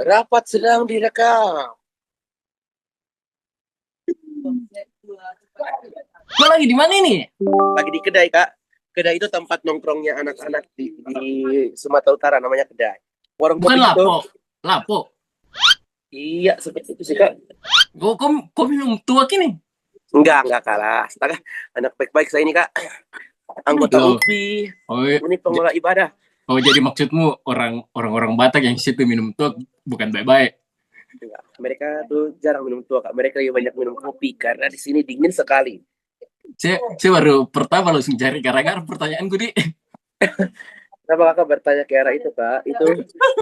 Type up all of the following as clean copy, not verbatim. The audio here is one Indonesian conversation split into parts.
Rapat sedang direkam. Lo lagi di mana ini? Lagi di kedai, Kak. Kedai itu tempat nongkrongnya anak-anak di Sumatera Utara, namanya kedai. Warung Bukan kopi gitu. lapo. Lapo. Iya, seperti itu sih, Kak. Kok minum tua kini? Enggak kalah. Astaga, anak baik-baik saya ini, Kak. Anggota Loh. UPI. Oh, Ini pengelola ibadah. jadi maksudmu orang-orang Batak yang situ minum tua bukan baik-baik. Enggak. Mereka tuh jarang minum tua, Kak. Mereka lebih banyak minum kopi karena di sini dingin sekali. Saya baru pertama langsung cari gara-gara pertanyaanku di. Kenapa Kakak bertanya ke arah itu, Kak? Itu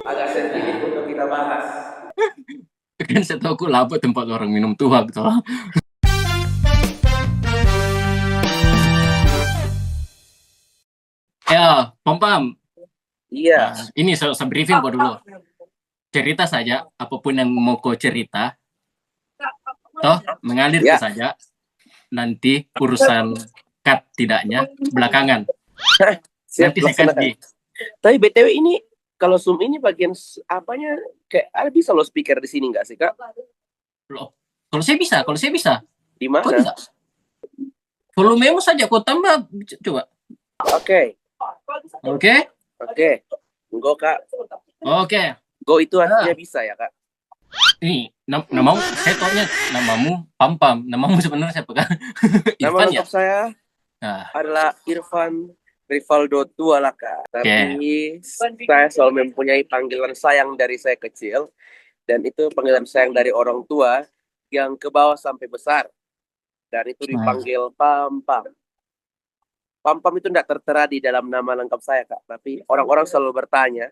agak sensitif untuk kita bahas. Kan saya tahu aku lapo tempat orang minum tua gitu. Ya, Pam. Iya. Ini saya briefing kok dulu. Cerita saja apapun yang mau kau cerita. Toh, mengalir Ya. saja. Nanti urusan cut tidaknya belakangan. Siap, Nanti saya kasih. Tapi BTW ini kalau Zoom ini bagian apanya kayak ada bisa lo speaker di sini nggak sih, Kak? Loh, kalau saya bisa. Di mana? Kok tidak? Volumemu saja kau tambah coba. Oke. Go, Kak. Oke. Go itu artinya bisa ya, Kak? Nih, namamu, saya taunya namamu Pam. Namamu sebenarnya siapa, Kak? Nama Irfan lengkap ya? saya Nah, adalah Irfan Rivaldo Tuala, Kak. Tapi saya selalu mempunyai panggilan sayang dari saya kecil. Dan itu panggilan sayang dari orang tua yang ke bawah sampai besar. Dan itu dipanggil Pam. Pam itu tidak tertera di dalam nama lengkap saya, Kak. Tapi orang-orang selalu bertanya.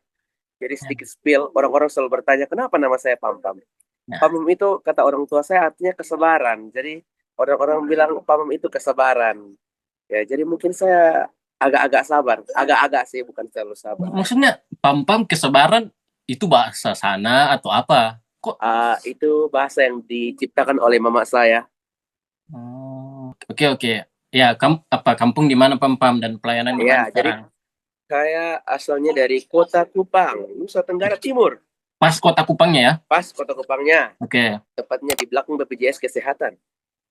Jadi sedikit spill, orang-orang selalu bertanya, kenapa nama saya Pam? Pam itu kata orang tua saya artinya kesabaran. Jadi orang-orang bilang Pam itu kesabaran. Ya, jadi mungkin saya agak-agak sabar. Agak-agak sih, bukan selalu sabar. Maksudnya Pam kesabaran itu bahasa sana atau apa? Kok? Itu bahasa yang diciptakan oleh mama saya. Oke. Ya, kampung di mana Pam dan pelayanan di mana sekarang? Jadi saya asalnya dari Kota Kupang, Nusa Tenggara Timur. Pas Kota Kupangnya ya? Pas Kota Kupangnya. Oke. Tepatnya di belakang BPJS Kesehatan.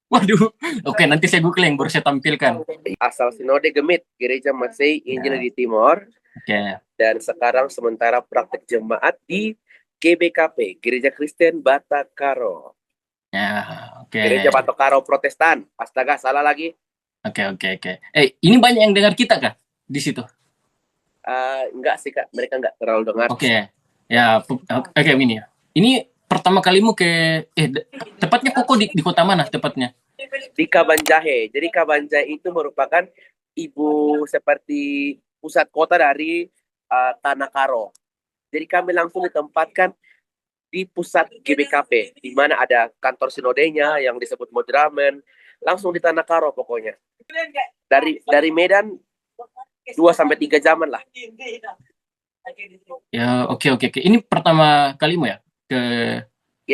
Waduh. Oke, nanti saya googling baru saya tampilkan. Asal Sinode Gemit, Gereja Masei Injil di Timor. Oke. Dan sekarang sementara praktek jemaat di GBKP, Gereja Kristen Batakaro. Ya, oke. Gereja Batakaro Protestan. Astaga, salah lagi. Oke. Ini banyak yang dengar kita kah di situ? Enggak sih, Kak, mereka enggak terlalu dengar. Oke. Ya, oke ini ya. Ini pertama kalimu ke tepatnya koko di kota mana tepatnya? Di Kabanjahe. Jadi Kabanjahe itu merupakan ibu seperti pusat kota dari Tanah Karo. Jadi kami langsung ditempatkan di pusat GBKP, di mana ada kantor sinodenya yang disebut Modramen, langsung di Tanah Karo pokoknya. Dari Medan 2-3 jaman lah. Ya, oke. Ini pertama kalimu ya ke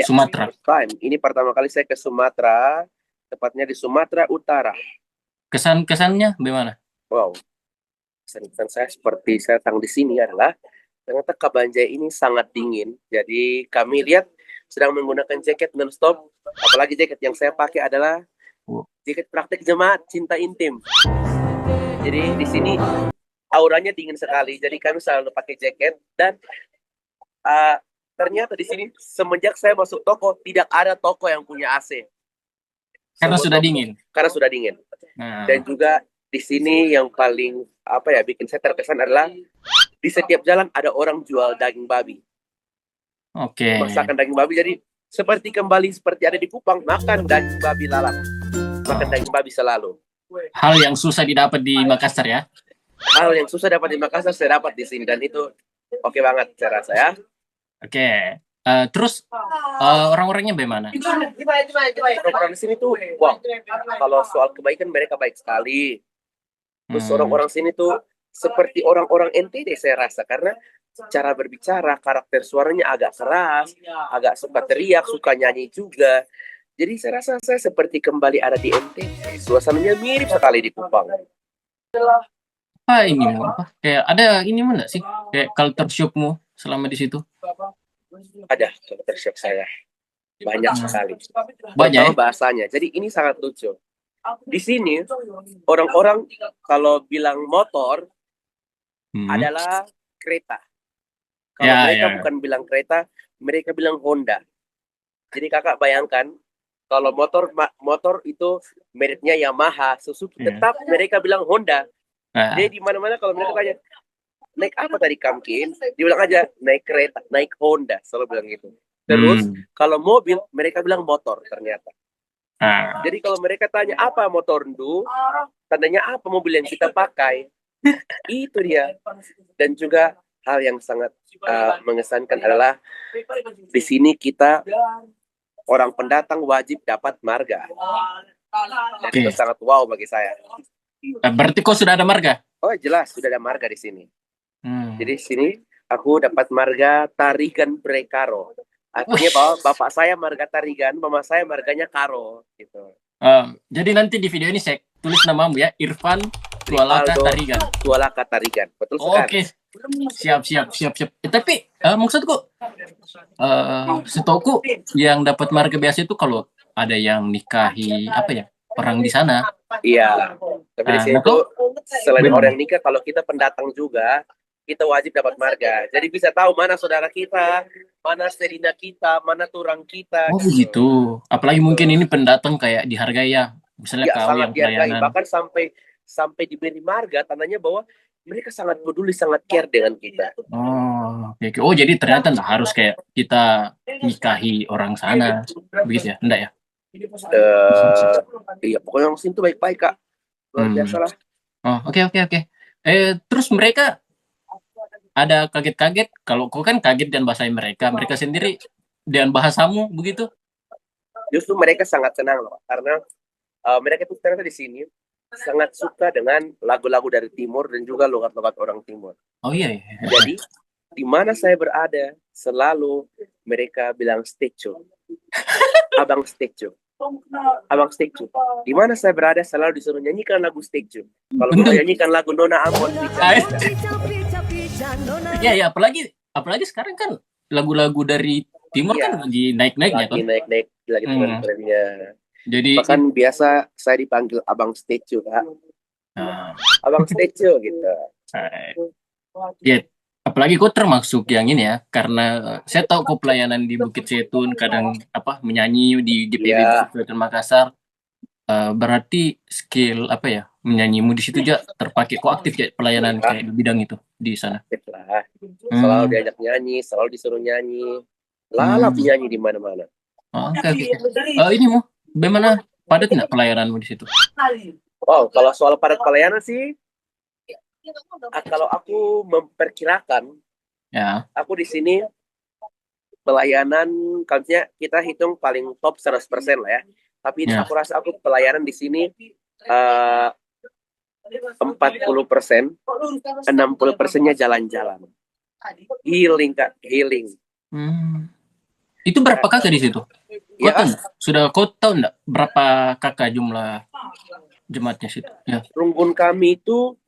Sumatera? Ini pertama kali saya ke Sumatera, tepatnya di Sumatera Utara. Kesannya bagaimana? Wow, kesan saya seperti saya datang di sini adalah ternyata Kabanjai ini sangat dingin. Jadi kami lihat sedang menggunakan jaket non-stop. Apalagi jaket yang saya pakai adalah jaket praktek jemaat cinta intim. Jadi di sini auranya dingin sekali. Jadi kami selalu pakai jaket dan ternyata di sini semenjak saya masuk toko tidak ada toko yang punya AC. Karena sudah dingin. Nah. Dan juga di sini yang paling bikin saya terkesan adalah di setiap jalan ada orang jual daging babi. Oke. Masakan daging babi, jadi seperti ada di Kupang, makan daging babi lalat. Makan daging babi selalu. Hal yang susah didapat di Makassar ya? Hal yang susah dapat di Makassar saya dapat di sini, dan itu oke banget saya rasa ya. Oke. Terus orang-orangnya bagaimana? Orang-orang di sini tuh, wow. Kalau soal kebaikan mereka baik sekali. Terus orang-orang sini tuh seperti orang-orang NTT saya rasa, karena cara berbicara, karakter suaranya agak keras, agak suka teriak, suka nyanyi juga. Jadi saya rasa saya seperti kembali ada di NTT. Suasananya mirip sekali di Kupang. Kayak ada ini mana sih? Kayak culture shockmu selama di situ? Ada culture shock saya. Banyak sekali. Banyak Terutama bahasanya. Jadi ini sangat lucu. Di sini orang-orang kalau bilang motor adalah kereta. Kalau mereka bukan bilang kereta, mereka bilang Honda. Jadi kakak bayangkan kalau motor itu mereknya Yamaha, Suzuki, tetap mereka bilang Honda. Jadi di mana-mana kalau mereka tanya naik apa tadi Kamkin, dibilang aja naik kereta, naik Honda, selalu bilang gitu. Terus kalau mobil mereka bilang motor ternyata. Jadi kalau mereka tanya apa motor Ndu, tandanya apa mobil yang kita pakai, itu dia. Dan juga hal yang sangat mengesankan adalah di sini kita orang pendatang wajib dapat marga. Dan itu sangat wow bagi saya. Berarti kau sudah ada marga? Oh jelas sudah ada marga di sini. Jadi di sini aku dapat marga Tarigan Brekaro. Artinya bahwa bapak saya marga Tarigan, mama saya marganya Karo gitu. Jadi nanti di video ini saya tulis namamu ya, Irfan Tualaka Tarigan. Tualaka Tarigan, betul sekali. Oke, siap. Tapi maksudku, setahuku yang dapat marga biasa itu kalau ada yang nikahi apa ya orang di sana. Iya. Tapi di sini tuh selain orang nikah, kalau kita pendatang juga kita wajib dapat marga. Jadi bisa tahu mana saudara kita, mana serina kita, mana turang kita. Oh gitu. Apalagi mungkin ini pendatang kayak dihargai ya. Misalnya Ya, kau sangat yang dihargai. pelayanan. Bahkan sampai diberi marga, tandanya bahwa mereka sangat peduli, sangat care dengan kita. Oh, jadi ternyata nggak harus kayak kita nikahi orang sana, begitu ya? Enggak ya? Iya, pokoknya orang sini tuh baik-baik kak. Luar biasa lah. Oke. Terus mereka ada kaget-kaget, kalau kau kan kaget dan bahasa mereka sendiri dan bahasamu begitu? Justru mereka sangat senang loh, karena mereka tuh ternyata di sini sangat suka dengan lagu-lagu dari Timur dan juga logat-logat orang Timur. Oh iya. Jadi di mana saya berada selalu mereka bilang Stecu. Abang Stecu. Abang Stecu. Di mana saya berada selalu disuruh nyanyikan lagu Stecu. Kalau mau nyanyikan lagu Nona Ambon Ya, apalagi sekarang kan lagu-lagu dari Timur kan lagi naik-naiknya kan? Naik-naik lagi tren-trennya. Jadi bahkan biasa saya dipanggil Abang Stecu, Kak. Abang Stecu gitu. Ya, apalagi kok termasuk yang ini ya, karena saya tahu kok pelayanan di Bukit Setun kadang menyanyi di GPB Bukit Setun Makassar. Berarti skill menyanyimu di situ aja terpakai. Kok aktif ya pelayanan kayak di bidang itu di sana? Selalu diajak nyanyi, selalu disuruh nyanyi, lalap nyanyi di mana-mana. Oke. Ini mau bagaimana padat nggak pelayananmu di situ? Kalau soal padat pelayanan sih, kalau aku memperkirakan, aku di sini pelayanan, kalau kita hitung paling top 100% lah ya. Tapi aku rasa aku pelayanan di sini 40%, 60%-nya jalan-jalan. Healing, Kak, healing. Itu berapa kakak di situ? Kau tahu enggak berapa kakak jumlah jemaatnya situ? Ya. Runggun kami itu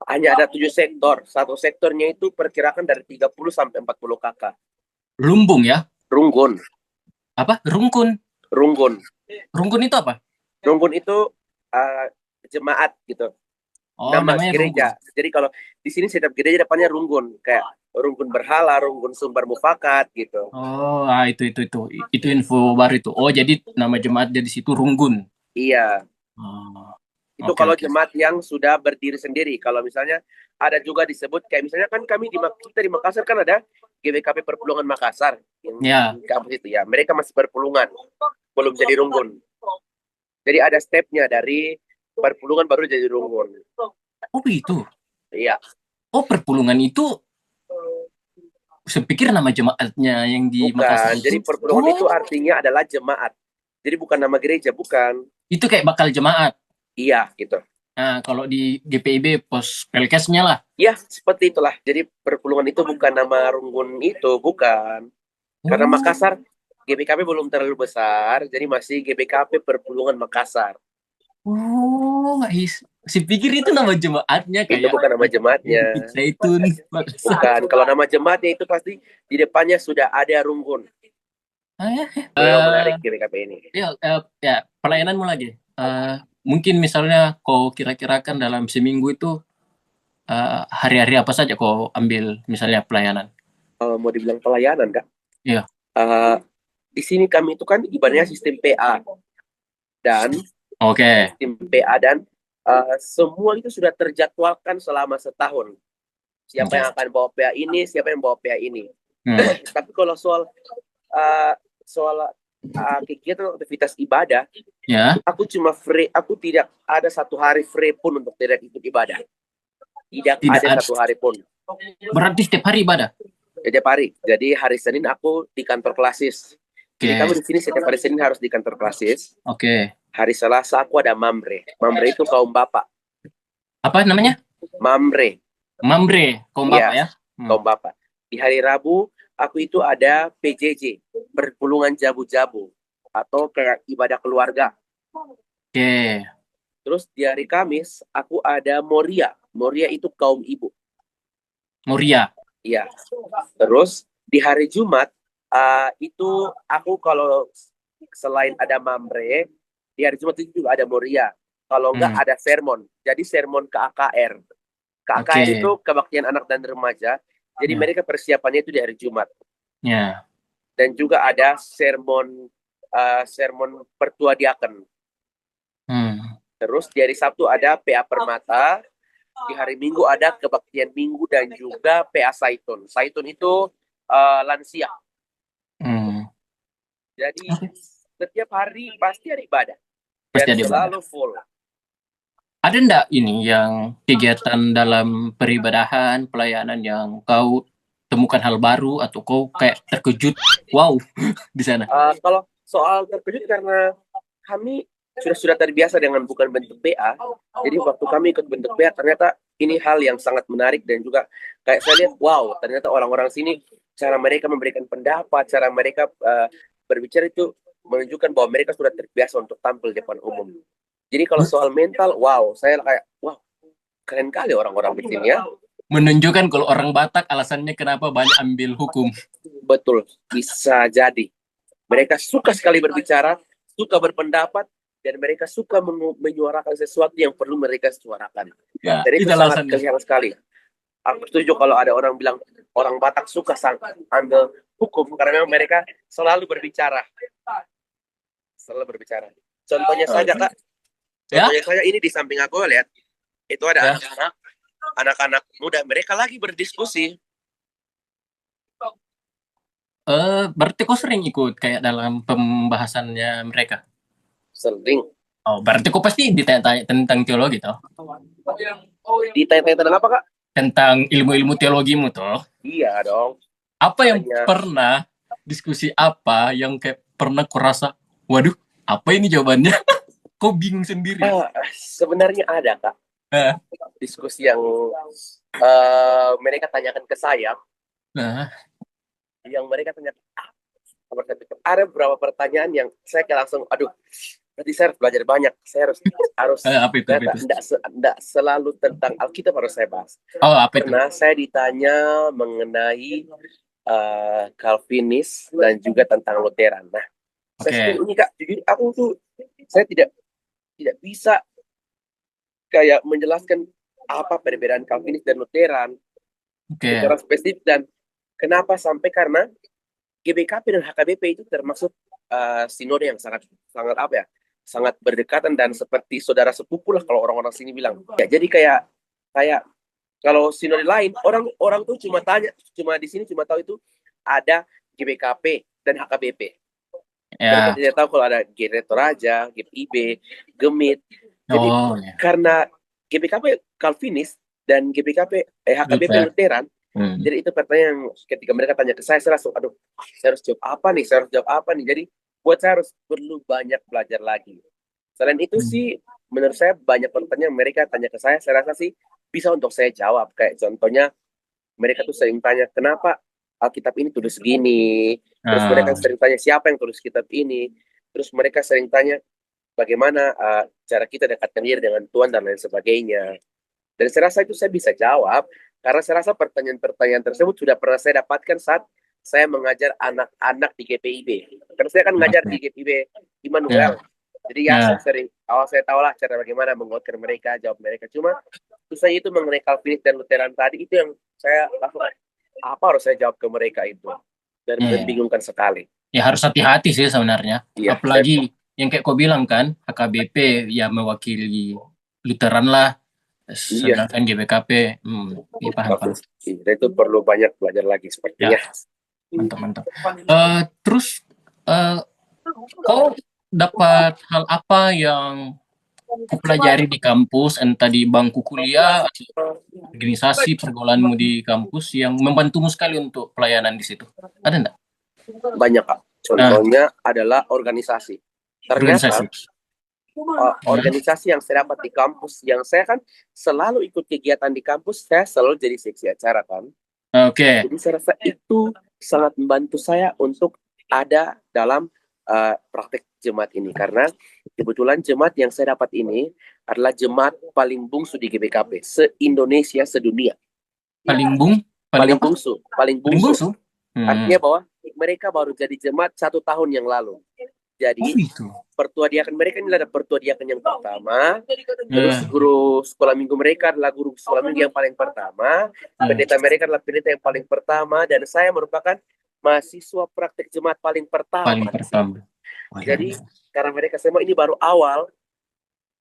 hanya ada 7 sektor. Satu sektornya itu perkirakan dari 30 sampai 40 kakak. Lumbung ya? Runggun. Apa? Rungkun? Runggun. Rungkun itu apa? Runggun itu jemaat gitu. Nama gereja. Rungkun. Jadi kalau di sini setiap gereja depannya Runggun, kayak Runggun Berhala, Runggun Sumber Mufakat gitu. Itu info baru itu. Oh, jadi nama jemaat di situ Runggun. Iya. Itu kalau jemaat yang sudah berdiri sendiri. Kalau misalnya ada juga disebut kayak misalnya kan kita di Makassar kan ada GBKP Perpulungan Makassar. Yang kampus itu ya. Mereka masih perpulungan, belum jadi Runggun. Jadi ada stepnya dari perpulungan baru jadi Runggun. Oh begitu. Iya. Oh perpulungan itu, saya pikir nama jemaatnya yang di Makassar. Jadi perpulungan itu artinya adalah jemaat. Jadi bukan nama gereja, bukan. Itu kayak bakal jemaat. Iya, gitu. Nah, kalau di GPIB pos pelkesnya lah. Iya, seperti itulah. Jadi perpulungan itu bukan nama Runggun itu, bukan. Karena Makassar GBKP belum terlalu besar, jadi masih GBKP Perpulungan Makassar. Oh, si pikir itu nama jemaatnya Itu kayak bukan nama jemaatnya. Bukit Zaitun. Bukan. Kalau nama jemaatnya itu pasti di depannya sudah ada rumpun. Memang menarik GBKP ini. Ya, pelayananmu lagi. Mungkin misalnya kau kira-kirakan dalam seminggu itu hari-hari apa saja kau ambil misalnya pelayanan? Kalau mau dibilang pelayanan, Kak, Iya. di sini kami itu kan ibaratnya sistem PA dan Oke. sistem PA dan semua itu sudah terjadwalkan selama setahun. Siapa Oke. yang akan bawa PA ini, siapa yang bawa PA ini. Hmm. Tapi kalau uh, soal kegiatan aktivitas ibadah, Ya. aku cuma free, aku tidak ada satu hari free pun untuk tidak ikut ibadah. Tidak Tidak ada ada. satu hari pun. Berarti setiap hari ibadah. Setiap hari. Jadi hari Senin aku di kantor klasis. Jadi Oke. kami di sini setiap hari Senin harus di kantor klasis. Oke. Hari Selasa aku ada mamre. Mamre itu kaum bapak. Apa namanya? Mamre. Mambre, kaum bapak ya? Kaum bapak. Di hari Rabu aku itu ada PJJ, perpulungan jabu-jabu atau kayak ibadah keluarga. Oke. Terus di hari Kamis aku ada Moria. Moria itu kaum ibu. Moria. Iya. Terus di hari Jumat itu aku kalau selain ada Mamre, di hari Jumat itu juga ada Moria. Kalau enggak ada sermon. Jadi sermon KKR. KKR itu kebaktian anak dan remaja. Jadi mereka persiapannya itu di hari Jumat. Ya. Dan juga ada sermon pertua diaken. Terus di hari Sabtu ada PA Permata. Di hari Minggu ada kebaktian Minggu dan juga PA Saitun. Saitun itu lansia. Jadi setiap hari pasti ada ibadah. Dan selalu full. Ada enggak ini yang kegiatan dalam peribadahan, pelayanan yang kau temukan hal baru atau kau kayak terkejut, wow, di sana? Kalau soal terkejut karena kami sudah terbiasa dengan bukan bentuk BA. Jadi waktu kami ikut bentuk BA ternyata ini hal yang sangat menarik dan juga kayak saya lihat, wow, ternyata orang-orang sini cara mereka memberikan pendapat, cara mereka berbicara itu menunjukkan bahwa mereka sudah terbiasa untuk tampil di depan umum. Jadi kalau soal mental, wow, saya kayak, wow, keren kali orang-orang di sini ya. Menunjukkan kalau orang Batak alasannya kenapa banyak ambil hukum. Betul, bisa jadi. Mereka suka sekali berbicara, suka berpendapat, dan mereka suka menyuarakan sesuatu yang perlu mereka suarakan. Ya, jadi itu sangat alasannya. kelihatan sekali. Aku setuju kalau ada orang bilang orang Batak suka ambil hukum karena memang mereka selalu berbicara. Contohnya saja, Kak. Contohnya saja ini di samping aku lihat itu ada anak-anak muda, mereka lagi berdiskusi. Berarti kau sering ikut kayak dalam pembahasannya mereka? Sering. Oh, berarti kau pasti ditanya-tanya tentang teologi toh? Ditanya-tanya tentang apa, Kak? Tentang ilmu-ilmu teologimu toh? Iya dong. Apa yang pernah diskusi apa yang kayak pernah kau rasa, waduh, apa ini jawabannya? Kau bingung sendiri? Sebenarnya ada, Kak. Diskusi yang mereka tanyakan ke saya. Yang mereka tanyakan, ada beberapa pertanyaan yang saya langsung, aduh, berarti saya harus belajar banyak. Saya harus tidak selalu tentang Alkitab harus saya bahas. Karena saya ditanya mengenai Calvinis dan juga tentang Lutheran. Nah, saya ini, Kak, jujur aku tuh saya tidak bisa kayak menjelaskan apa perbedaan Calvinis dan Lutheran secara spesifik dan kenapa sampai karena GBKP dan HKBP itu termasuk sinode yang sangat berdekatan dan seperti saudara sepupu lah kalau orang-orang sini bilang. Ya, jadi kayak kalau sinode lain orang tuh cuma di sini cuma tahu itu ada GBKP dan HKBP. Mereka tidak tahu kalau ada Gereto Raja, GPIB, Gemit. Jadi karena GBKP Calvinis dan HKBP Lutheran, jadi itu pertanyaan ketika mereka tanya ke saya langsung, aduh, saya harus jawab apa nih? Jadi buat saya harus perlu banyak belajar lagi. Selain itu sih, menurut saya banyak pertanyaan mereka tanya ke saya rasa sih bisa untuk saya jawab. Kayak contohnya, mereka tuh sering tanya, kenapa Alkitab ini tulis segini? Terus mereka sering tanya, siapa yang tulis kitab ini? Terus mereka sering tanya, bagaimana cara kita dekatkan diri dengan Tuhan dan lain sebagainya. Dan saya rasa itu saya bisa jawab, karena saya rasa pertanyaan-pertanyaan tersebut sudah pernah saya dapatkan saat saya mengajar anak-anak di GPIB. Karena saya kan mengajar di GPIB Immanuel. Jadi ya saya sering, saya tahu lah cara bagaimana menguatkan mereka, jawab mereka. Cuma susah itu mengenai Calvinis dan Lutheran tadi, itu yang saya langsung, apa harus saya jawab ke mereka itu. Dan membingungkan sekali. Ya harus hati-hati sih sebenarnya. Iya, Apalagi yang kayak kau bilang kan, HKBP ya mewakili Lutheran lah, sedangkan GBKP, ya paham. Itu perlu banyak belajar lagi sepertinya. Ya. Mantap. Terus kau dapat hal apa yang kau pelajari di kampus, entah di bangku kuliah atau organisasi pergaulanmu di kampus yang membantumu sekali untuk pelayanan di situ? Ada enggak? Banyak, Kak. Contohnya adalah organisasi. Ternyata organisasi yang saya dapat di kampus, yang saya kan selalu ikut kegiatan di kampus, saya selalu jadi seksi acara kan. Oke. Jadi saya rasa itu sangat membantu saya untuk ada dalam praktek jemaat ini, karena kebetulan jemaat yang saya dapat ini adalah jemaat paling bungsu di GBKP se-Indonesia, sedunia. Paling bungsu. Artinya bahwa mereka baru jadi jemaat 1 tahun yang lalu. Jadi pertua diaken mereka ini adalah pertua diaken yang pertama. Terus guru sekolah minggu mereka adalah guru sekolah minggu yang paling pertama. Pendeta mereka adalah pendeta yang paling pertama. Dan saya merupakan mahasiswa praktek jemaat paling pertama. Jadi karena mereka semua ini baru awal,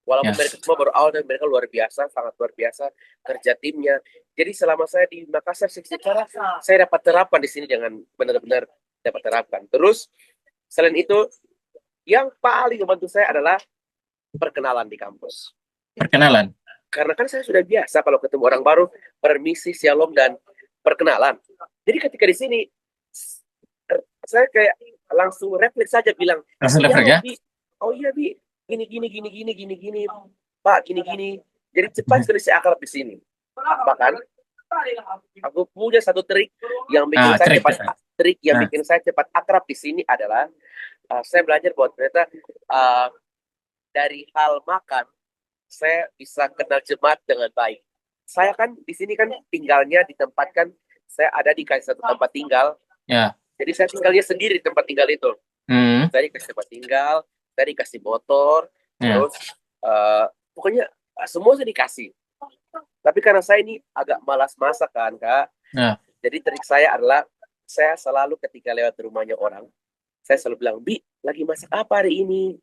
walaupun mereka semua baru awal, dan mereka luar biasa, sangat luar biasa kerja timnya. Jadi selama saya di Makassar secara saya dapat terapkan di sini dengan benar-benar dapat terapkan. Terus selain itu, yang paling membantu saya adalah perkenalan di kampus. Perkenalan? Karena kan saya sudah biasa kalau ketemu orang baru, permisi, shalom, dan perkenalan. Jadi ketika di sini, saya kayak langsung refleks saja bilang, oh iya Bi, gini, Pak, gini. Jadi cepat sekali saya akrab di sini. Bahkan aku punya satu trik yang bikin saya cepat akrab di sini adalah saya belajar bahwa ternyata dari hal makan saya bisa kenal jemaat dengan baik. Saya kan di sini kan tinggalnya ditempatkan, saya ada di satu tempat tinggal. Jadi saya tinggalnya sendiri di tempat tinggal itu. Saya dikasih tempat tinggal, saya dikasih motor, terus pokoknya semua saya dikasih. Tapi karena saya ini agak malas masak kan, Kak. Jadi trik saya adalah saya selalu ketika lewat rumahnya orang, saya selalu bilang, Bi, lagi masak apa hari ini?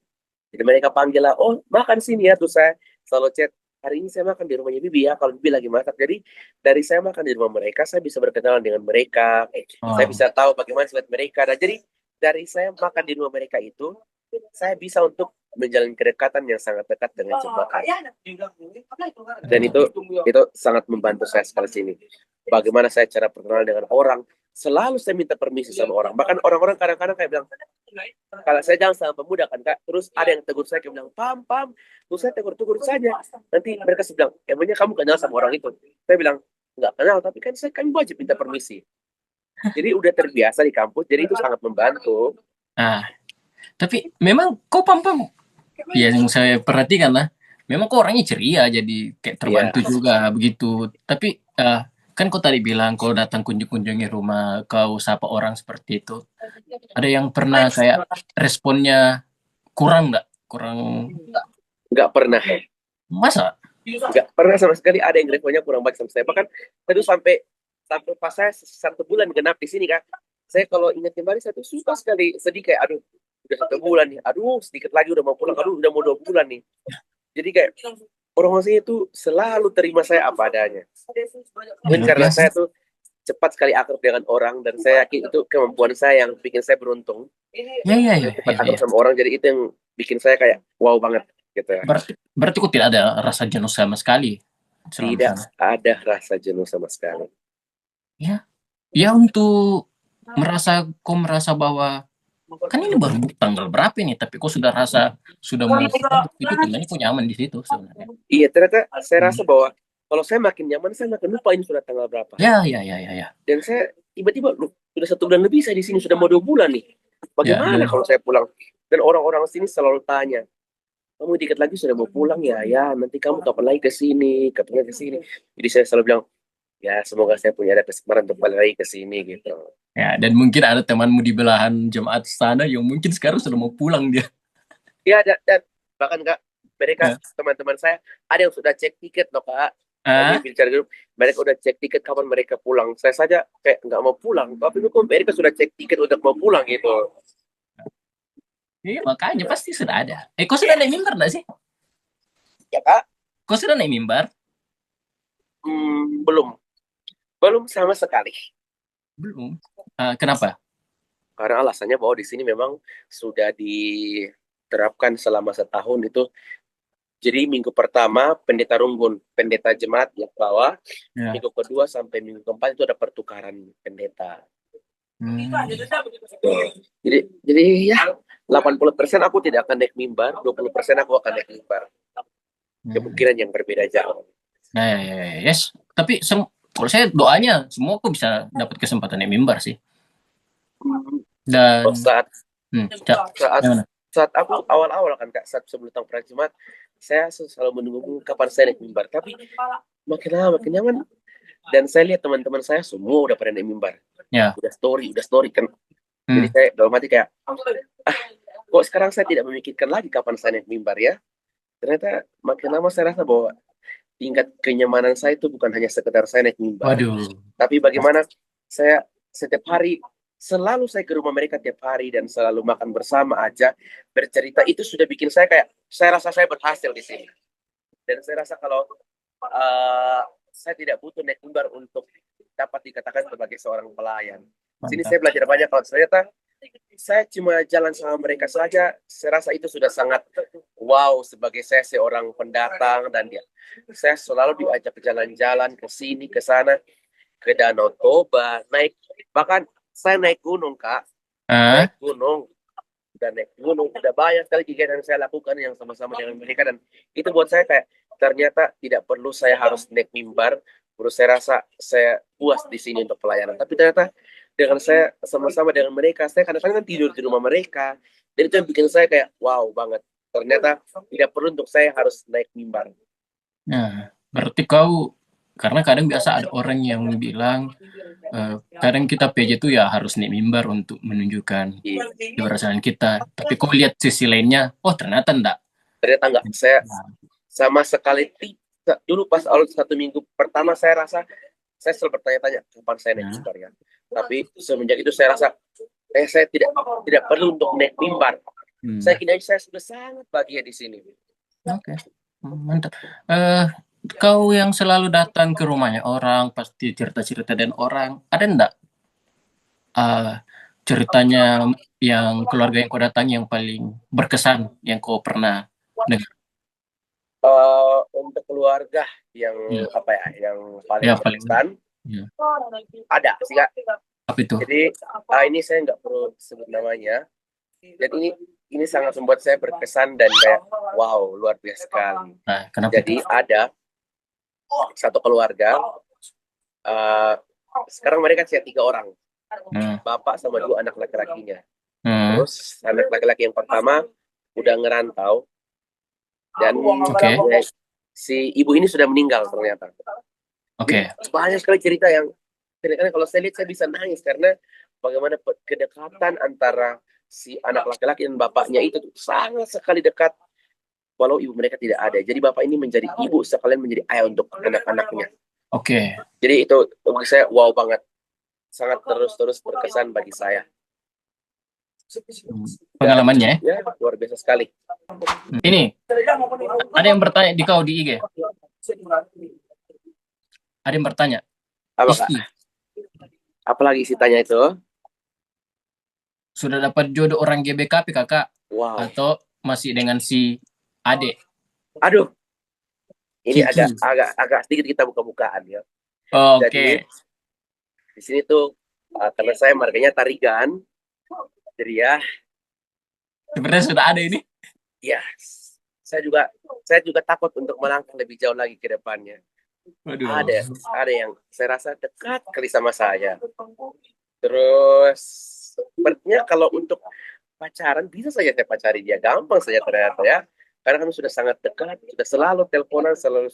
Jadi mereka panggil lah, oh makan sini ya. Terus saya selalu chat, hari ini saya makan di rumahnya Bibi ya, kalau Bibi lagi masak. Jadi dari saya makan di rumah mereka, saya bisa berkenalan dengan mereka. Saya bisa tahu bagaimana sifat mereka. Dan jadi dari saya makan di rumah mereka itu, saya bisa untuk menjalin kedekatan yang sangat dekat dengan jemaat. Dan itu sangat membantu saya sekali sini. Bagaimana saya cara berkenalan dengan orang, selalu saya minta permisi sama orang. Bahkan orang-orang kadang-kadang kayak bilang, kalau saya jalan sama pemuda kan Kak, terus ada yang tegur saya, kayak bilang, pam, terus saya tegur saja. Nanti mereka bilang, emangnya kamu kenal sama orang itu? Saya bilang, nggak kenal, tapi kan kami wajib minta permisi. Jadi udah terbiasa di kampus, jadi itu sangat membantu. Tapi memang kok pam, ya yang saya perhatikan lah, memang kok orangnya ceria, jadi kayak terbantu juga begitu. Tapi kan kau tadi bilang kau datang kunjungi rumah, kau sapa orang seperti itu. Ada yang pernah kayak responnya kurang nggak? Nggak pernah. Masa? Nggak pernah sama sekali ada yang responnya kurang baik sama saya. Bahkan itu sampai pas saya 1 bulan genap di sini Kak, saya kalau ingat kembali saya tuh suka sekali, sedih kayak aduh udah 1 bulan nih, aduh sedikit lagi udah mau pulang, aduh udah mau 2 bulan nih. Jadi kayak orang sini itu selalu terima saya apa adanya. Mungkin karena saya tuh cepat sekali akrab dengan orang, dan saya yakin itu kemampuan saya yang bikin saya beruntung. Cepat akrab sama orang, jadi itu yang bikin saya kayak wow banget gitu. Berarti kok tidak ada rasa jenuh sama sekali? Tidak ada rasa jenuh sama sekali. Ya untuk merasa bahwa kan ini baru tanggal berapa nih, tapi kok sudah mau itu tandanya kok nyaman di situ sebenarnya. Iya, ternyata saya rasa bahwa kalau saya makin nyaman, saya makin lupa ini sudah tanggal berapa. Ya. Dan saya tiba-tiba sudah 1 bulan lebih saya di sini, sudah mau 2 bulan nih. Bagaimana kalau saya pulang? Dan orang-orang sini selalu tanya, kamu dikit lagi sudah mau pulang ya, ya nanti kamu kapan lagi ke sini, kapan lagi ke sini. Jadi saya selalu bilang, ya semoga saya punya ada kesempatan untuk balik lagi ke sini gitu. Ya, dan mungkin ada temanmu di belahan jemaat sana yang mungkin sekarang sudah mau pulang dia. Ya, dan bahkan Kak, mereka Ya. teman-teman saya ada yang sudah cek tiket loh Kak. Tadi Ah, bicara grup, mereka udah cek tiket kapan mereka pulang. Saya saja kayak nggak mau pulang, tapi kok mereka sudah cek tiket untuk mau pulang gitu. iya, makanya pasti sudah ada. Kau sudah naik mimbar nggak sih? Ya Kak, Kau sudah naik mimbar? belum, belum sama sekali. Belum. Kenapa? Karena alasannya bahwa di sini memang sudah diterapkan selama setahun itu. Jadi minggu pertama pendeta runggun, pendeta jemaat yang bawah. Ya. Minggu kedua sampai minggu keempat itu ada pertukaran pendeta. Hmm. Jadi ya 80% aku tidak akan naik mimbar, 20% aku akan naik mimbar. Hmm. Kemungkinan yang berbeda jauh. Nah, yes. Tapi kalau saya doanya semua kok bisa dapat kesempatan naik mimbar sih. Hmm, Dan saat Cak, saat gimana? saat aku awal-awal kan Kak, saat sebelum tahun perang Jumat, saya selalu menunggu kapan saya naik mimbar. Tapi makin lama makin nyaman dan saya lihat teman-teman saya semua udah pada naik mimbar. Ya. Udah story kan. Jadi Hmm. saya dalam hati kayak, ah, kok sekarang saya tidak memikirkan lagi kapan saya naik mimbar ya. Ternyata makin lama saya rasa bahwa tingkat kenyamanan saya itu bukan hanya sekedar saya naik mimbar, Waduh. tapi bagaimana saya setiap hari selalu saya ke rumah mereka tiap hari dan selalu makan bersama aja bercerita itu sudah bikin saya kayak saya rasa saya berhasil di sini dan saya rasa kalau uh, saya tidak butuh naik mimbar untuk dapat dikatakan sebagai seorang pelayan. Sini Mantap. saya belajar banyak kalau ternyata saya cuma jalan sama mereka saja, saya rasa itu sudah sangat wow sebagai saya seorang pendatang dan dia. Saya selalu diajak jalan-jalan ke sini, ke sana, ke Danau Toba, naik bahkan saya naik gunung Kak, Ah, naik gunung dan naik gunung udah banyak sekali kegiatan yang saya lakukan yang sama-sama dengan mereka dan itu buat saya kayak ternyata tidak perlu saya harus naik mimbar, terus saya rasa saya puas di sini untuk pelayanan. Tapi ternyata dengan saya sama-sama dengan mereka, saya kadang-kadang kan tidur di rumah mereka. Dan itu yang bikin saya kayak wow banget. Ternyata tidak perlu untuk saya harus naik mimbar. nah, berarti kau karena kadang biasa ada orang yang bilang kadang kita PJ itu ya harus naik mimbar untuk menunjukkan Iya. keberhasilan kita. Tapi kau lihat sisi lainnya, oh ternyata enggak. Ternyata enggak. Saya sama sekali tidak. Dulu pas awal 1 minggu pertama saya rasa saya selalu bertanya-tanya kapan saya naik Nah, mimbar ya. Tapi semenjak itu saya rasa saya tidak tidak perlu untuk naik mimbar. Saya kira saya sudah sangat bahagia di sini. Oke, mantap. Eh, Kau yang selalu datang ke rumahnya orang, pasti cerita-cerita dan orang, ada enggak eh, ceritanya yang keluarga yang kau datang yang paling berkesan yang kau pernah dengar? Untuk keluarga yang Ya, apa ya, yang paling ya paling. berkesan Ya. ada sih Kak. Apa itu? Jadi ini saya nggak perlu sebut namanya. Dan ini sangat membuat saya berkesan dan kayak wow luar biasa sekali. Nah, kenapa itu? Jadi ada satu keluarga. Uh, Sekarang mereka cuma 3 orang, Hmm. bapak sama 2 anak laki-lakinya. Hmm. Terus anak laki-laki yang pertama udah ngerantau dan Oke. si ibu ini sudah meninggal ternyata. Jadi Oke. banyak sekali cerita yang kadang-kadang kalau saya lihat saya bisa nangis karena bagaimana kedekatan antara si anak laki-laki dan bapaknya itu tuh sangat sekali dekat walau ibu mereka tidak ada. Jadi bapak ini menjadi ibu sekalian menjadi ayah untuk anak-anaknya. Oke. Jadi itu bagi saya wow banget. Sangat terus-terus berkesan bagi saya. Dan Pengalamannya ya. ya luar biasa sekali. Ini ada yang bertanya di kau di IG. Ada yang bertanya. Apa Kak? Isti, Apalagi isi tanya itu? sudah dapat jodoh orang GBKP kakak? Wow. Atau masih dengan si Ade? Aduh, ini Kiki. agak sedikit kita buka-bukaan ya. Oke. Jadi di sini tuh karena saya marganya Tarigan, jadi ya, Sebenarnya sudah ada ini. ya saya juga takut untuk melangkah lebih jauh lagi ke depannya. Waduh. Ada yang saya rasa dekat kali sama saya. Terus sepertinya kalau untuk pacaran bisa saja saya pacari dia, gampang saja ternyata ya. karena kami sudah sangat dekat, sudah selalu teleponan, selalu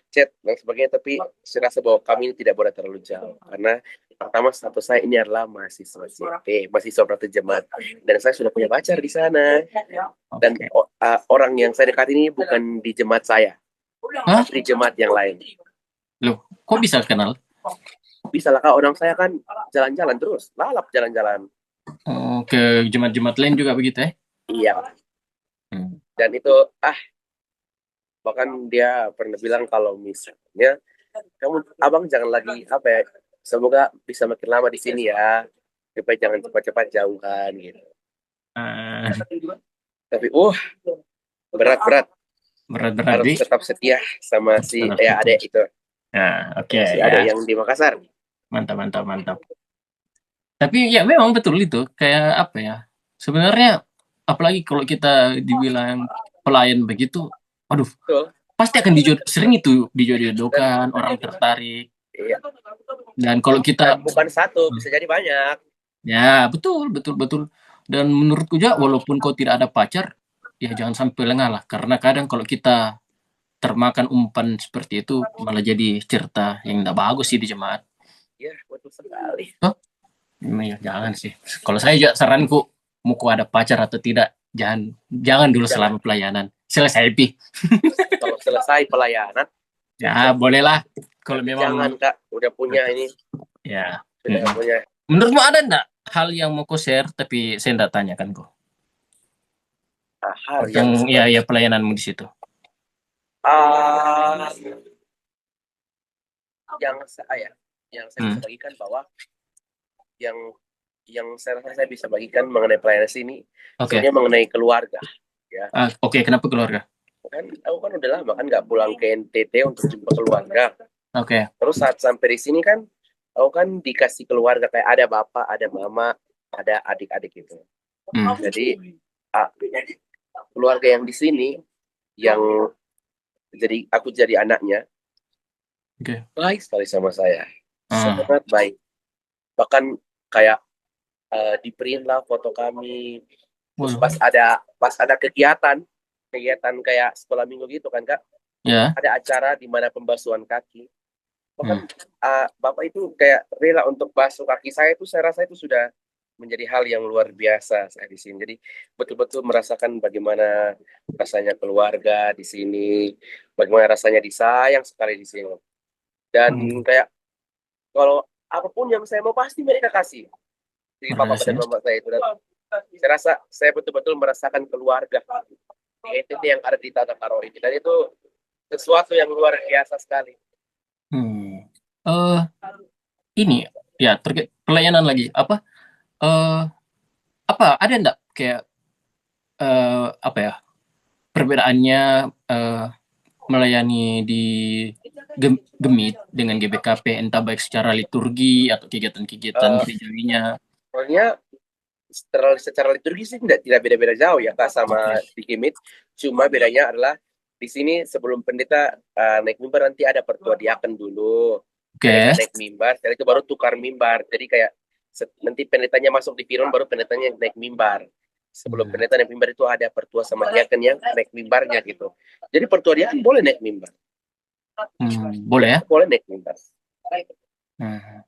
chat dan sebagainya. Tapi saya rasa bahwa kami ini tidak boleh terlalu jauh, karena pertama status saya ini adalah mahasiswa CP, mahasiswa Praktek Jemaat, dan saya sudah punya pacar di sana. Dan orang yang saya dekat ini bukan di jemaat saya, di jemaat yang lain. Loh, kok bisa kenal? Bisa lah, Kak, orang saya kan jalan-jalan terus, lalap jalan-jalan. Ke jemaat-jemaat lain juga begitu ya? Iya. Dan itu bahkan dia pernah bilang kalau misalnya abang jangan lagi apa ya, semoga bisa makin lama di sini ya, supaya jangan cepat-cepat jauhan gitu. Tapi berat harus tetap setia sama si adek itu. Si adek yang di Makassar. Mantap. Tapi ya memang betul itu, kayak apa ya, sebenarnya apalagi kalau kita dibilang pelayan begitu, aduh, pasti akan sering itu dijodoh-jodohkan, orang tertarik. Iya. Dan kalau kita bukan satu, bisa jadi banyak. Ya, betul. Dan menurutku juga, walaupun kau tidak ada pacar, ya jangan sampai lengah lah. Karena kadang kalau kita termakan umpan seperti itu, malah jadi cerita yang tidak bagus sih di jemaat. Iya, betul sekali. Ya, jangan sih. Kalau saya juga saranku, mau kau ada pacar atau tidak, jangan dulu selama pelayanan. Selesai, Pi. Kalau selesai pelayanan, ya bolehlah. Kalau memang jangan, Kak, udah punya ini. Ya. Sudah punya. Menurutmu ada enggak hal yang mau kau share tapi saya enggak tanyakan kok? Hal yang pelayananmu di situ. Yang saya bisa bagikan bahwa yang saya rasa saya bisa bagikan mengenai pelayanan sini, sebenarnya mengenai keluarga. Ya. Kenapa keluarga? Aku kan udah lama kan nggak pulang ke NTT untuk jumpa keluarga. Terus saat sampai di sini kan, aku kan dikasih keluarga, kayak ada bapak, ada mama, ada adik-adik gitu. Jadi keluarga yang di sini, yang aku jadi anaknya, baik sekali sama saya, sangat baik. Bahkan kayak di-print lah foto kami. Terus pas ada kegiatan kayak sekolah minggu gitu kan, Kak. Ada acara di mana pembasuhan kaki. Bahkan bapak itu kayak rela untuk basuh kaki saya, itu saya rasa itu sudah menjadi hal yang luar biasa saya di sini. Jadi betul-betul merasakan bagaimana rasanya keluarga di sini, bagaimana rasanya disayang sekali di sini. Dan kayak kalau apapun yang saya mau pasti mereka kasih. Jadi bapak dan mama saya itu. Dan saya rasa saya betul-betul merasakan keluarga di NTT yang ada di Tata Karo ini. Dan itu sesuatu yang luar biasa sekali. Ini ya terkait pelayanan lagi ada enggak kayak perbedaannya melayani di Gemit dengan GBKP, entah baik secara liturgi atau kegiatan-kegiatan gerejawinya? Soalnya secara liturgi sih tidak beda-beda jauh ya, Kak, sama di Gemit. Cuma bedanya adalah di sini sebelum pendeta naik mimbar nanti ada pertua diaken dulu. Mereka naik mimbar, setelah itu baru tukar mimbar. Jadi kayak nanti pendetanya masuk di firman, baru pendetanya naik mimbar. Sebelum pendeta naik mimbar itu ada pertua sama diaken yang naik mimbarnya gitu. Jadi pertua diaken boleh naik mimbar. Boleh ya? Boleh naik mimbar.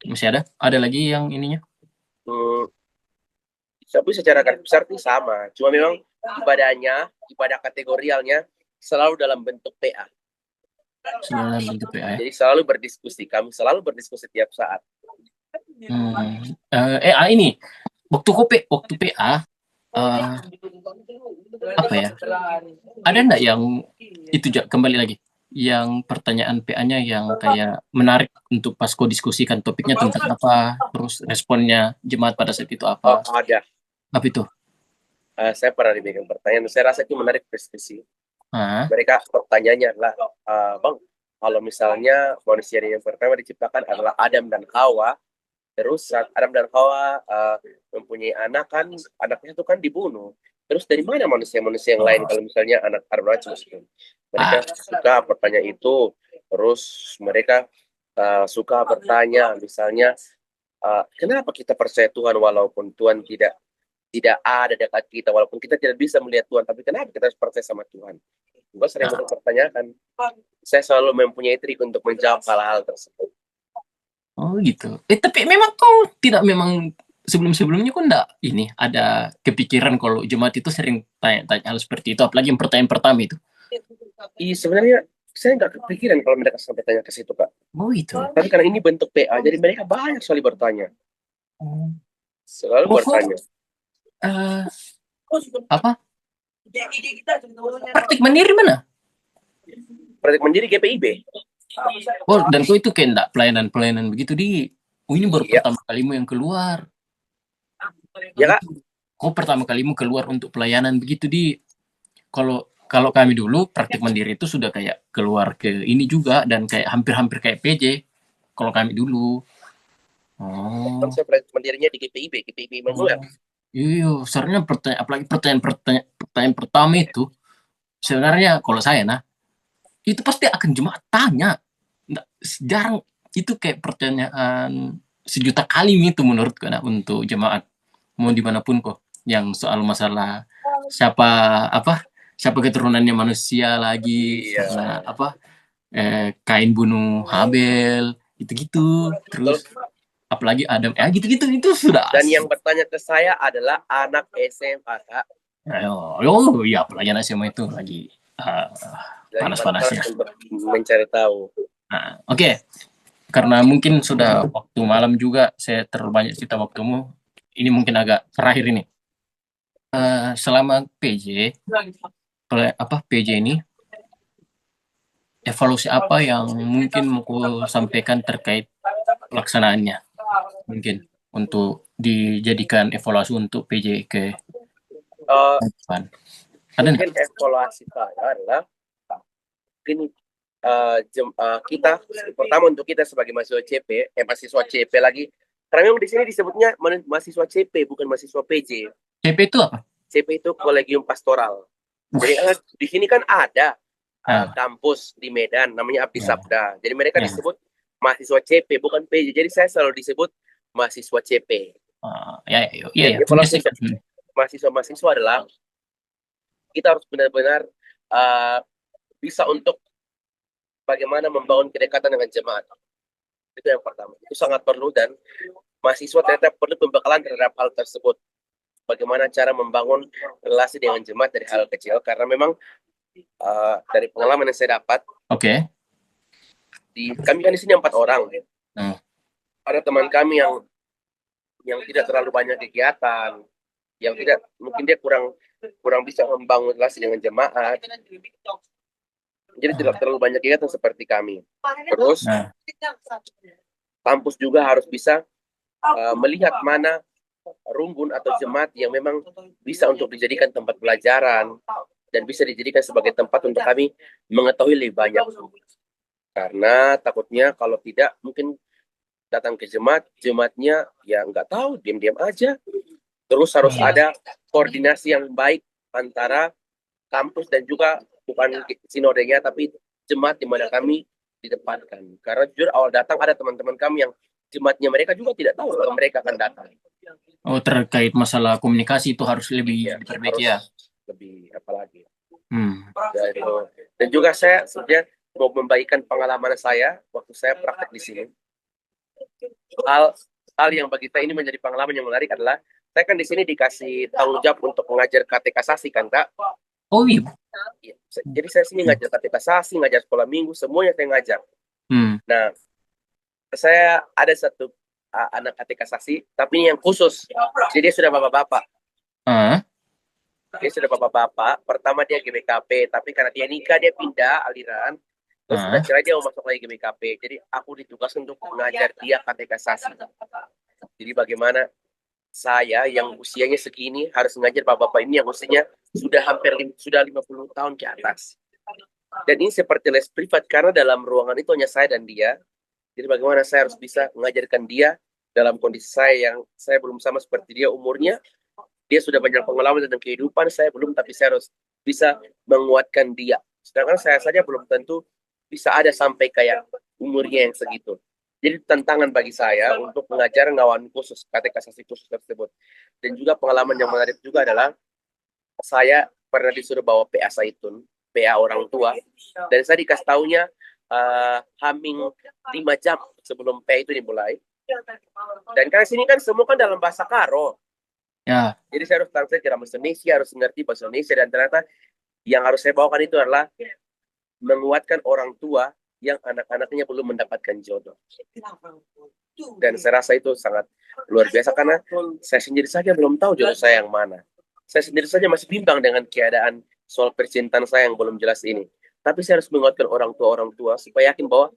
Masih ada lagi yang ininya? Tapi secara garis besar itu sama. Cuma memang ibadah kategorialnya selalu dalam bentuk PA. Jadi selalu berdiskusi. Kami selalu berdiskusi tiap saat. Ini waktu PA apa ya? Ada enggak yang itu kembali lagi? Yang pertanyaan PA-nya yang kayak menarik untuk pas kau diskusikan topiknya tentang apa, terus responnya jemaat pada saat itu apa? Ada. Apa itu? Saya pernah diberikan pertanyaan. Saya rasa itu menarik diskusi. Mereka pertanyaannya adalah, Bang, kalau misalnya manusia yang pertama diciptakan adalah Adam dan Hawa, terus saat Adam dan Hawa mempunyai anak kan, anaknya itu kan dibunuh. Terus dari mana manusia-manusia yang lain kalau misalnya anak Adam itu? Mereka suka bertanya itu. Terus mereka suka bertanya misalnya, kenapa kita percaya Tuhan walaupun Tuhan tidak tidak ada dekat kita, walaupun kita tidak bisa melihat Tuhan, tapi kenapa kita harus percaya sama Tuhan? Gue sering mempertanyakan. Saya selalu mempunyai trik untuk menjawab hal-hal tersebut. Oh gitu. Tapi memang kau tidak memang sebelum-sebelumnya kau enggak ini ada kepikiran kalau jemaat itu sering tanya-tanya hal seperti itu, apalagi yang pertanyaan pertama itu. Iya, sebenarnya saya nggak kepikiran kalau mereka sampai tanya ke situ, Kak. Oh gitu. Tapi karena ini bentuk PA, jadi mereka banyak sekali bertanya. Selalu bertanya. Apa? Praktik mandiri mana? Praktik mandiri GPIB. Oh, dan kau itu kayak enggak pelayanan begitu ini baru pertama kalimu yang keluar. Ya, Kak. Kau pertama kalimu keluar untuk pelayanan begitu kalau kami dulu praktik mandiri itu sudah kayak keluar ke ini juga dan kayak hampir-hampir kayak PJ kalau kami dulu. Kan saya praktik mandirinya di GPIB Manuel. Iya, sebenarnya apalagi pertanyaan pertama itu sebenarnya kalau saya itu pasti akan jemaat tanya. Jarang itu kayak pertanyaan sejuta kali itu menurutku untuk jemaat mau dimanapun kok yang soal masalah siapa keturunannya manusia lagi karena Kain bunuh Habel gitu-gitu terus apalagi Adam gitu-gitu itu sudah. Dan yang bertanya ke saya adalah anak SMA, Kak. Iya pelajaran SMA itu lagi panas-panasnya mencari tahu. Oke. Karena mungkin sudah waktu malam juga saya terlalu banyak cerita waktumu ini mungkin agak terakhir ini selama PJ ini evaluasi apa yang mungkin mau sampaikan terkait pelaksanaannya mungkin untuk dijadikan evaluasi untuk PJ ke depan. Mungkin evaluasi saya adalah mungkin kita pertama untuk kita sebagai mahasiswa CP lagi karena memang di sini disebutnya mahasiswa CP bukan mahasiswa PJ. CP itu apa? CP itu Kolegium Pastoral. Jadi di sini kan ada kampus di Medan namanya Abdi Sabda. Jadi mereka disebut mahasiswa CP bukan PJ. Jadi saya selalu disebut mahasiswa CP. Mahasiswa adalah kita harus benar-benar bisa untuk bagaimana membangun kedekatan dengan jemaat. Itu yang pertama. Itu sangat perlu dan mahasiswa ternyata perlu pembekalan terhadap hal tersebut. Bagaimana cara membangun relasi dengan jemaat dari hal kecil. Karena memang dari pengalaman yang saya dapat, kami kan di sini 4 orang. Ada teman kami yang tidak terlalu banyak kegiatan, yang tidak mungkin dia kurang bisa membangun relasi dengan jemaat. Jadi tidak terlalu banyak kegiatan seperti kami. Terus kampus juga harus bisa melihat mana rumbun atau jemaat yang memang bisa untuk dijadikan tempat pelajaran dan bisa dijadikan sebagai tempat untuk kami mengetahui lebih banyak. Karena takutnya kalau tidak mungkin datang ke jemaatnya ya nggak tahu, diam-diam aja. Terus harus ada koordinasi yang baik antara kampus dan juga bukan sinodenya tapi jemaat di mana kami ditempatkan. Karena jujur awal datang ada teman-teman kami yang jemaatnya mereka juga tidak tahu kalau mereka akan datang. Terkait masalah komunikasi itu harus lebih diperbaiki ya. Lebih apalagi. Dan juga saya sebenarnya mau membagikan pengalaman saya waktu saya praktek di sini. Hal yang bagi saya ini menjadi pengalaman yang menarik adalah saya kan di sini dikasih tanggung jawab untuk mengajar katekasasi kan, Kak. Oh iya. Jadi saya sini ngajar katekasasi, ngajar sekolah minggu, semuanya saya ngajar. Nah, saya ada satu anak katekasasi, tapi ini yang khusus. Jadi dia sudah bapak-bapak. Dia sudah bapak-bapak. Pertama dia GBKP, tapi karena dia nikah dia pindah aliran. Terus sudah cerai dia mau masuk lagi GBKP. Jadi aku ditugaskan untuk mengajar dia katekasasi. Jadi bagaimana saya yang usianya segini harus mengajar bapak-bapak ini yang usianya sudah 50 tahun ke atas. Dan ini seperti les privat karena dalam ruangan itu hanya saya dan dia. Jadi bagaimana saya harus bisa mengajarkan dia dalam kondisi saya yang saya belum sama seperti dia umurnya. Dia sudah banyak pengalaman tentang kehidupan, saya belum, tapi saya harus bisa menguatkan dia. Sedangkan saya saja belum tentu bisa ada sampai kayak umurnya yang segitu. Jadi tantangan bagi saya untuk mengajar ngawan khusus, katekisasi khusus tersebut. Dan juga pengalaman yang menarik juga adalah saya pernah disuruh bawa PA Saitun, PA orang tua, dan saya dikasih taunya haming 5 jam sebelum PA itu dimulai. Dan karena sini kan semua kan dalam bahasa Karo. Ya. Jadi saya harus translate ke bahasa Indonesia, harus mengerti bahasa Indonesia, dan ternyata yang harus saya bawakan itu adalah menguatkan orang tua yang anak-anaknya belum mendapatkan jodoh. Dan saya rasa itu sangat luar biasa karena saya sendiri saja belum tahu jodoh saya yang mana. Saya sendiri saja masih bimbang dengan keadaan soal percintaan saya yang belum jelas ini. Tapi saya harus menguatkan orang tua supaya yakin bahwa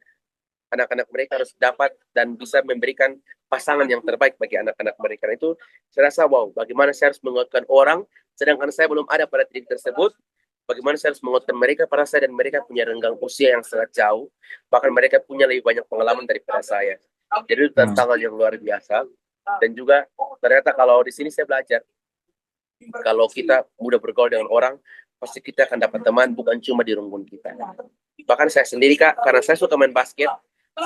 anak-anak mereka harus dapat dan bisa memberikan pasangan yang terbaik bagi anak-anak mereka. Itu saya rasa wow, bagaimana saya harus menguatkan orang sedangkan saya belum ada pada titik tersebut. Bagaimana saya harus menguatkan mereka pada saya dan mereka punya renggang usia yang sangat jauh. Bahkan mereka punya lebih banyak pengalaman daripada saya. Jadi itu tantangan yang luar biasa. Dan juga ternyata kalau di sini saya belajar, kalau kita mudah bergaul dengan orang, pasti kita akan dapat teman bukan cuma di rumpun kita. Bahkan saya sendiri Kak, karena saya suka main basket,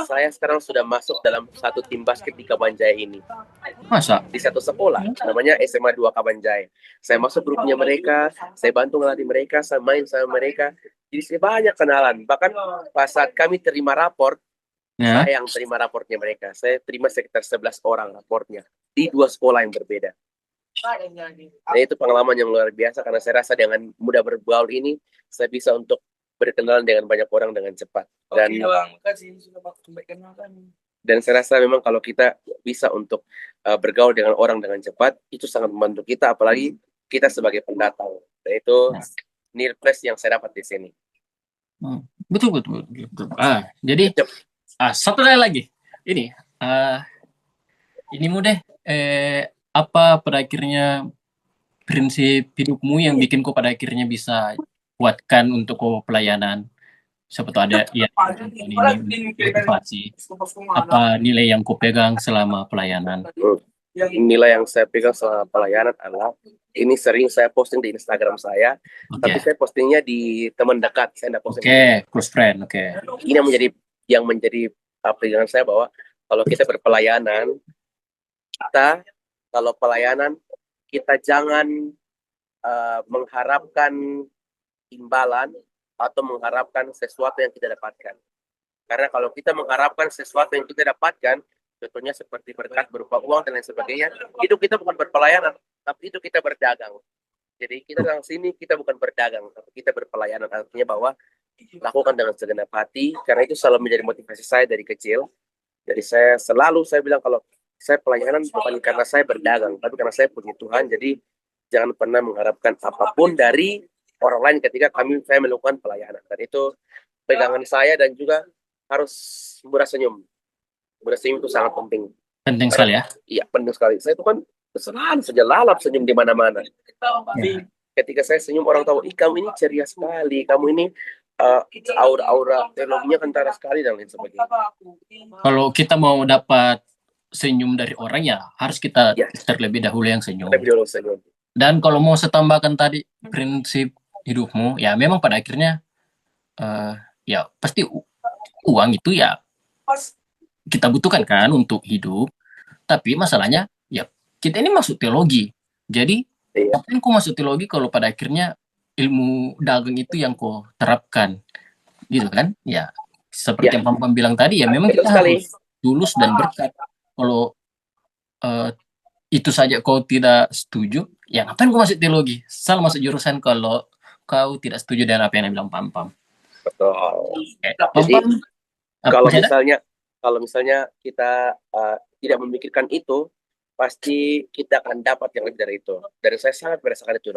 saya sekarang sudah masuk dalam satu tim basket di Kabanjaya ini. Masa? Di satu sekolah, namanya SMA 2 Kabanjaya. Saya masuk grupnya mereka, saya bantu ngelatih mereka, saya main sama mereka. Jadi saya banyak kenalan. Bahkan pas saat kami terima raport, saya yang terima raportnya mereka. Saya terima sekitar 11 orang raportnya di 2 sekolah yang berbeda. Nah itu pengalaman yang luar biasa karena saya rasa dengan mudah bergaul ini, saya bisa untuk berkenalan dengan banyak orang dengan cepat. Dan saya rasa memang kalau kita bisa untuk bergaul dengan orang dengan cepat, itu sangat membantu kita, apalagi kita sebagai pendatang. Dan itu nilai plus yang saya dapat di sini. Betul. Jadi satu lagi. Ini mudah. Apa pada akhirnya prinsip hidupmu yang bikin kau pada akhirnya bisa kuatkan untuk kau pelayanan? Siapa tahu ada ini motivasi. Apa nilai yang kau pegang selama pelayanan? Nilai yang saya pegang selama pelayanan adalah ini sering saya posting di Instagram saya, tapi saya postingnya di teman dekat, saya tidak posting. Close friend. Ini yang menjadi pegangan saya bahwa kalau kita berpelayanan, kalau pelayanan kita jangan mengharapkan imbalan atau mengharapkan sesuatu yang kita dapatkan. Karena kalau kita mengharapkan sesuatu yang kita dapatkan, contohnya seperti berkat berupa uang dan lain sebagainya, itu kita bukan berpelayanan, tapi itu kita berdagang. Jadi kita datang sini, kita bukan berdagang, tapi kita berpelayanan. Artinya bahwa lakukan dengan segenap hati, karena itu selalu menjadi motivasi saya dari kecil. Jadi saya bilang kalau saya pelayanan bukan karena saya berdagang, tapi karena saya punya Tuhan. Jadi jangan pernah mengharapkan apapun dari orang lain ketika saya melakukan pelayanan. Dan itu pegangan saya, dan juga harus murah senyum. Murah senyum itu sangat penting. Penting sekali ya? Iya, penting sekali. Saya itu kan selalu saja lalap senyum di mana-mana. Ketika saya senyum, orang tahu, kamu ini ceria sekali, kamu ini aura teologinya kentara sekali, dan lain sebagainya. Kalau kita mau dapat senyum dari orang, ya harus kita terlebih dahulu yang senyum. Dan kalau mau saya tambahkan tadi prinsip hidupmu, ya memang pada akhirnya ya pasti uang itu ya kita butuhkan kan untuk hidup. Tapi masalahnya ya kita ini masuk teologi. Jadi ngapain kau masuk teologi kalau pada akhirnya ilmu dagang itu yang kau terapkan, gitu kan? Ya seperti yang Pam bilang tadi, ya memang kita harus tulus dan berkat. Kalau itu saja kau tidak setuju, ya ngapain kau masuk teologi? Salah masuk jurusan kalau kau tidak setuju dengan apa yang bilang Pam. Betul. Jadi kalau misalnya kita tidak memikirkan itu, pasti kita akan dapat yang lebih dari itu. Dan saya sangat merasakan itu.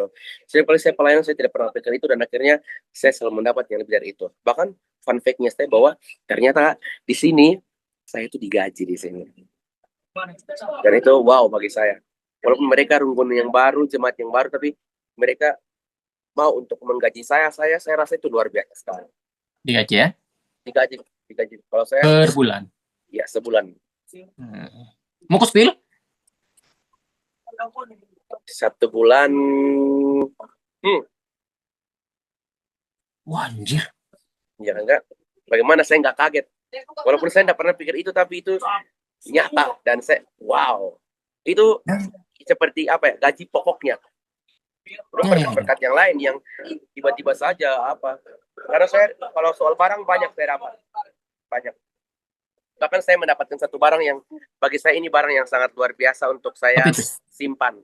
Setiap kali saya pelayanan, saya tidak pernah pikirkan itu, dan akhirnya saya selalu mendapat yang lebih dari itu. Bahkan fun fact-nya saya bahwa ternyata di sini saya itu digaji di sini. Dan itu wow bagi saya. Walaupun mereka rumpun yang baru, jemaat yang baru, tapi mereka mau untuk menggaji saya rasa itu luar biasa sekali. Digaji ya? Digaji. Kalau saya per bulan. Ya, sebulan. Mau ke spill? 1 bulan. Wah, anjir. Ya enggak. Bagaimana saya enggak kaget? Walaupun saya tidak pernah pikir itu, tapi itu nyata dan saya wow. Itu seperti apa ya? Gaji pokoknya. Belum berkat-berkat yang lain yang tiba-tiba saja apa. Karena saya kalau soal barang banyak saya dapat. Banyak. Bahkan saya mendapatkan satu barang yang bagi saya ini barang yang sangat luar biasa untuk saya simpan.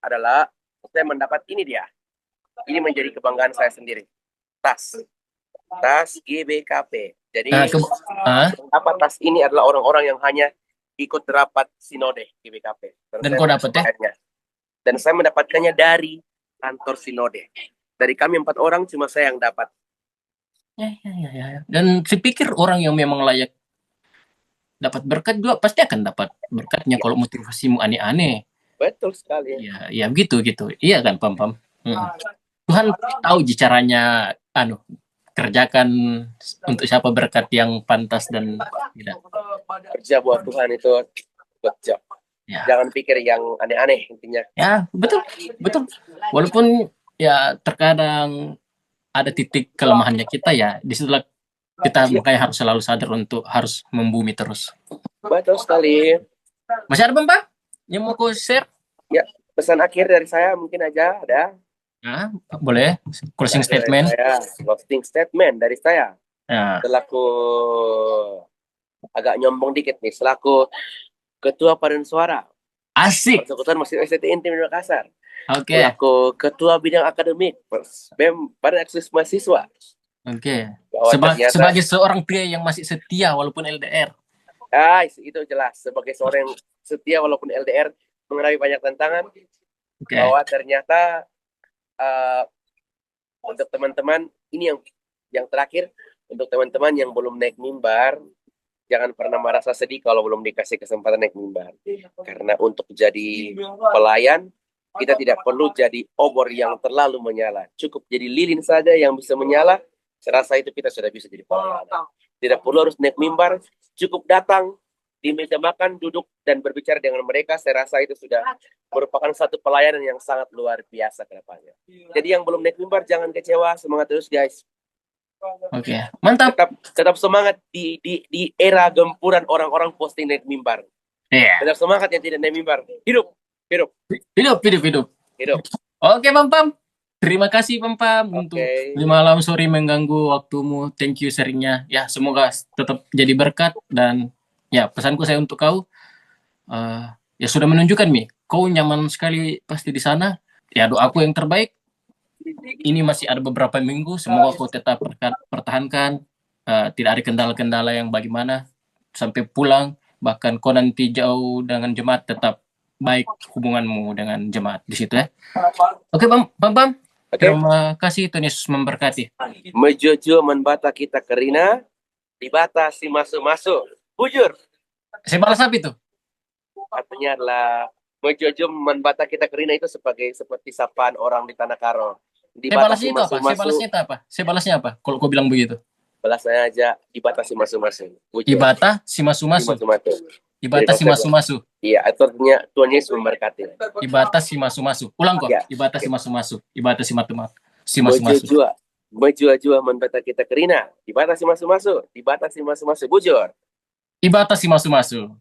Adalah saya mendapat ini dia. Ini menjadi kebanggaan saya sendiri. Tas. Tas GBKP. Jadi apa tas ini adalah orang-orang yang hanya ikut rapat sinode GBKP. Dan kau dapat ya? Dan saya mendapatkannya dari kantor sinode. Dari kami 4 orang cuma saya yang dapat. Ya. Dan saya pikir orang yang memang layak dapat berkat juga pasti akan dapat berkatnya kalau motivasimu aneh-aneh. Betul sekali. Ya begitu gitu. Iya kan, Pam. Tuhan tahu caranya kerjakan untuk siapa berkat yang pantas dan tidak. Kerja buat Tuhan itu betul. Ya. Jangan pikir yang aneh-aneh intinya. Ya, betul. Walaupun ya terkadang ada titik kelemahannya kita ya, disitulah kita makanya harus selalu sadar untuk harus membumi terus. Betul sekali. Masih ada Pam yang mau kau share? Ya, pesan akhir dari saya mungkin aja ada. Nah, boleh. Closing statement. Closing statement dari saya. Ya. Selaku agak nyombong dikit nih, selaku Ketua Paduan Suara. Asik. Persekutuan Mahasiswa STTN Makassar. Oke. Selaku Ketua Bidang Akademik BEM Badan Eksekutif Mahasiswa. Oke. Sebagai seorang pria yang masih setia walaupun LDR. Itu jelas. Sebagai seorang yang setia walaupun LDR mengalami banyak tantangan. Bahwa ternyata untuk teman-teman ini yang terakhir, untuk teman-teman yang belum naik mimbar, jangan pernah merasa sedih kalau belum dikasih kesempatan naik mimbar. Karena untuk jadi pelayan, kita tidak perlu jadi obor yang terlalu menyala. Cukup jadi lilin saja yang bisa menyala. Saya rasa itu kita sudah bisa jadi pelayan. Tidak perlu harus naik mimbar, cukup datang di meja makan, duduk dan berbicara dengan mereka. Saya rasa itu sudah merupakan satu pelayanan yang sangat luar biasa ke depannya. Jadi yang belum naik mimbar jangan kecewa, semangat terus guys. Oke, mantap. Tetap semangat di era gempuran orang-orang posting naik mimbar. Tetap semangat yang tidak naik mimbar. Hidup. Oke, Pam. Terima kasih Pam untuk di malam sore mengganggu waktumu. Thank you sharingnya. Ya, semoga tetap jadi berkat dan ya pesanku saya untuk kau ya sudah menunjukkan kau nyaman sekali pasti di sana. Ya doaku yang terbaik. Ini masih ada beberapa minggu, semoga kau tetap pertahankan, tidak ada kendala-kendala yang bagaimana sampai pulang, bahkan kau nanti jauh dengan jemaat tetap baik hubunganmu dengan jemaat di situ ya. Oke Pam. Terima kasih, Tuhan Yesus memberkati. Mejojo membata kita kerina, dibatasi masuk-masuk. Bujur. Saya balas apa itu? Artinya adalah Mejojo membata kita kerina itu seperti sapaan orang di Tanah Karo. Dibatasi Saya balasnya apa? Kalau kau bilang begitu. Balasnya aja dibatasi masuk-masuk. Dibatasi masuk-masuk. Dibatasi masuk-masuk. Iya, artinya Tuhan Yesus memberkati. Dibatasi masuk-masuk. Ulang kok. Ya. Dibatasi masuk-masuk. Dibatasi masuk-masuk. Bejua membata kita kerina. Dibatasi masuk-masuk. Dibatasi masuk-masuk. Bujur. Dibatasi masuk-masuk.